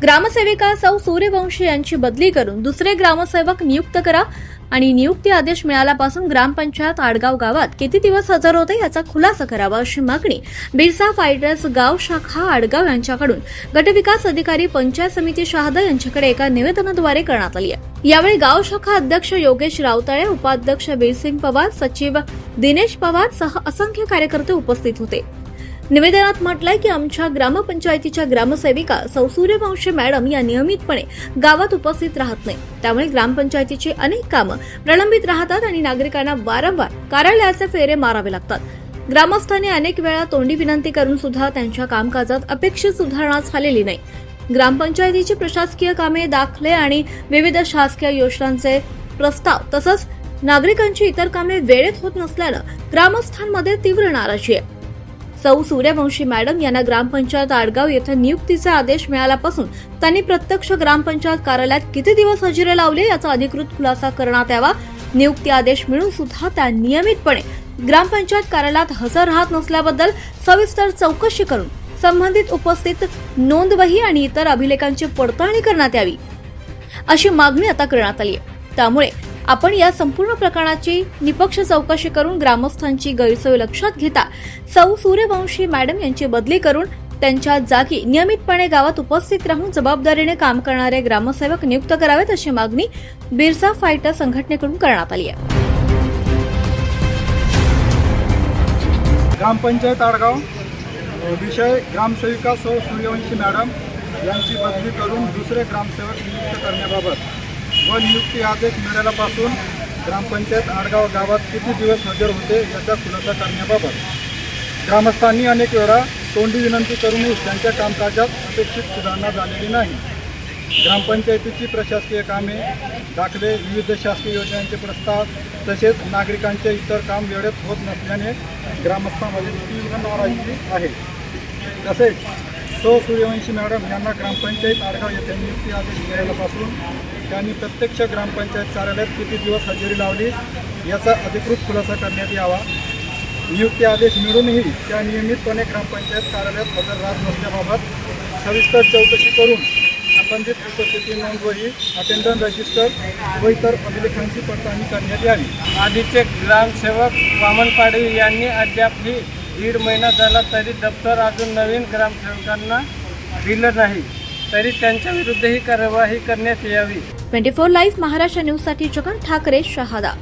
ग्रामसेविका सौ सूर्यवंशी यांची बदली करून दुसरे ग्रामसेवक नियुक्त करा आणि नियुक्ती आदेश मिळाल्यापासून ग्रामपंचायत आडगाव गावात किती दिवस हजर होते याचा खुलासा करावा अशी मागणी बिरसा फायटर्स गाव शाखा आडगाव यांच्याकडून गटविकास अधिकारी पंचायत समिती शहादा यांच्याकडे एका निवेदनाद्वारे करण्यात आली आहे। यावेळी गाव शाखा अध्यक्ष योगेश रावताळे, उपाध्यक्ष बीरसिंग पवार, सचिव दिनेश पवार सह असंख्य कार्यकर्ते उपस्थित होते। निवेदनात म्हटलंय की आमच्या ग्रामपंचायतीच्या ग्रामसेविका सौ सूर्यवंशी मॅडम या नियमितपणे गावात उपस्थित राहत नाही, त्यामुळे ग्रामपंचायतीची अनेक कामं प्रलंबित राहतात आणि नागरिकांना वारंवार कार्यालयाचे फेरे मारावे लागतात। ग्रामस्थांनी अनेक वेळा तोंडी विनंती करून सुद्धा त्यांच्या कामकाजात अपेक्षित सुधारणा झालेली नाही। ग्रामपंचायतीची प्रशासकीय कामे, दाखले आणि विविध शासकीय योजनांचे प्रस्ताव तसंच नागरिकांची इतर कामे वेळेत होत नसल्यानं ग्रामस्थांमध्ये तीव्र नाराजी आहे। सौ सूर्यवंशी मॅडम यांना ग्रामपंचायत आडगाव येथे नियुक्तीचा आदेश मिळाल्यापासून त्यांनी प्रत्यक्ष ग्रामपंचायत कार्यालयात किती दिवस हजेरी लावली याचा अधिकृत खुलासा करण्यात यावा। नियुक्ती आदेश मिळून सुद्धा त्या नियमितपणे ग्रामपंचायत कार्यालयात हजर राहत नसल्याबद्दल सविस्तर चौकशी करून संबंधित उपस्थित नोंदवही आणि इतर अभिलेखांची पडताळणी करण्यात यावी अशी मागणी आता करण्यात आली आहे। त्यामुळे आपण या संपूर्ण प्रकरणाची निपक्ष चौकशी करून ग्रामस्थांची गैरसोय लक्षात घेता सौ सूर्यवंशी मॅडम यांची बदली करून त्यांच्या जागी नियमितपणे गावात उपस्थित राहून जबाबदारीने काम करणारे ग्रामसेवक नियुक्त करावेत अशी मागणी बिरसा फायटर संघटनेकडून करण्यात आली आहे। ग्रामपंचायत आडगाव विषय ग्रामसेविका सौ सूर्यवंशी मॅडम यांची बदली करून दुसरे ग्रामसेवक नियुक्त करण्याबाबत व नियुक्ती आदेश मिळाल्यापासून ग्रामपंचायत आडगाव गावात किती दिवस हजर होते याचा खुलासा करण्याबाबत ग्रामस्थांनी अनेक वेळा तोंडी विनंती करूनही त्यांच्या कामकाजात अपेक्षित सुधारणा झालेली नाही। ग्रामपंचायतीची प्रशासकीय कामे, दाखले, विविध शासकीय योजनांचे प्रस्ताव तसेच नागरिकांचे इतर काम वेळेत होत नसल्याने ग्रामस्थांमध्ये तीव्र नाराजी आहे। तसेच सौ सूर्यवंशी मॅडम यांना ग्रामपंचायत आडगाव येथे नियुक्ती आदेश मिळाल्यापासून त्यांनी प्रत्यक्ष ग्रामपंचायत कार्यालयात किती दिवस हजेरी लावली याचा अधिकृत खुलासा करण्यात यावा। नियुक्ती आदेश मिळूनही त्या नियमितपणे ग्रामपंचायत कार्यालयात हजर राहत नसल्याबाबत सविस्तर चौकशी करून संबंधित उपस्थिती नोंदवही, अटेंडन्स रजिस्टर व इतर अभिलेखांची पडताळणी करण्यात यावी। आधीचे ग्रामसेवक वामन पाडवी यांनी अद्यापही 1.5 महिना झाला तरी दप्तर अजून नवीन ग्रामसेवकांना दिलं नाही, तरी त्यांच्या विरुद्ध ही कार्यवाही करण्यात यावी। 24 लाईव्ह महाराष्ट्र न्यूज साठी जगन ठाकरे, शहादा।